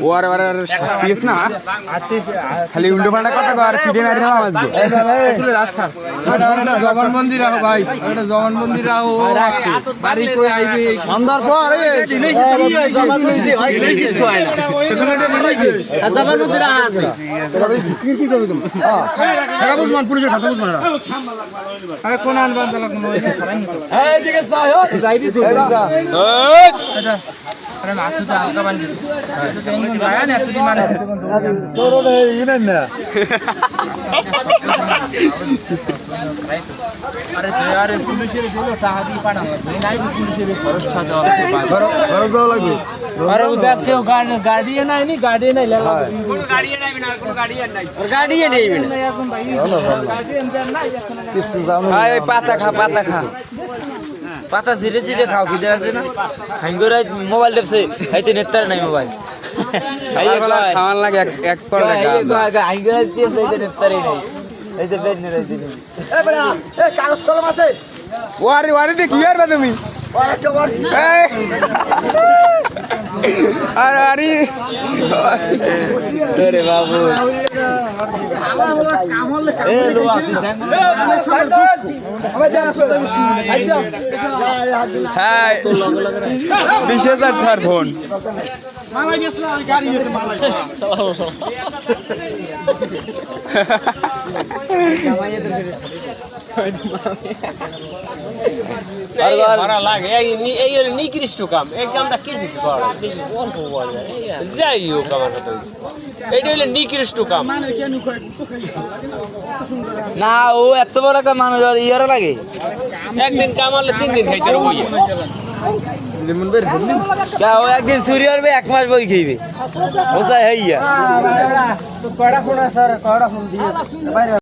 ওরে ওরে শাস্তিস না খালি উল্টো পাল্টা কথা কর পিঠে মারি না আওয়াজ গো এই ভাই আসলে রাস্তা এটা জবানবন্দি রাখো ভাই এটা জবানবন্দি রাখো বাড়ি কই আইবে সন্ধ্যার পর এই জবানবন্দি হয় কিছু হয় না জবানবন্দি রাখা আছে তোরা কি করবে তুমি হ্যাঁ এটা বুঝমান পুলিশের কথা বুঝমান এটা আরে কোন আনবান দলা কোন এই দিকে যাই দি এই যা এটা আরে মাথা তো হালকা বান দিই তো কেমন যায় না তুই মানে তোর ইনেন না আরে আরে পুলিশের দিলো সাহায্য পাঠানো এই নাই পুলিশের খরচ ছাড়া খরচ দাও লাগবে আরে দেখ কেউ গার্ডিয়ান নাই নি গার্ডিয়ান নাই লাগা কোন গার্ডিয়ান নাই না কোন গার্ডিয়ান নাই আর গার্ডিয়ান নেই না এখন ভাই গার্ডিয়ান জান নাই এখন কিছু জানো না এই পাতা খা পাতা ধীরে ধীরে খাও কি আছে না হাঙ্গরা মোবাইল দেখছে হাইতে নেতার নাই মোবাইল আইগলা খাওয়ান লাগে এক পর লাগা হাঙ্গরা দিয়েছে হাইতে নেতারই নাই এই যে বেড নিয়ে দিন এ বড়া এ কাগজ কলম আছে ওয়ারি দে কি আর তুমি আরে আরে আরে বাবু এ লোয়া হ্যাঁ 20,000 টাকার ফোন মালাই গেছলা গাড়ি এসে মালাই মারা লাগে এই নিকৃষ্ট কাম এই কামটা কি দিতে পারে যাই হোক আমার কথা এইটা হলো নিকৃষ্ট কাম না ও এত বড় একটা মানুষ আর ইয়ারা লাগে একদিন কামালে 3 দিন খাইতে রবো একদিন সুরিয়ার এক মাস বই খাইবে ওসাই হইয়া কয়টা ফোন আছে কয়টা ফোন দিয়ে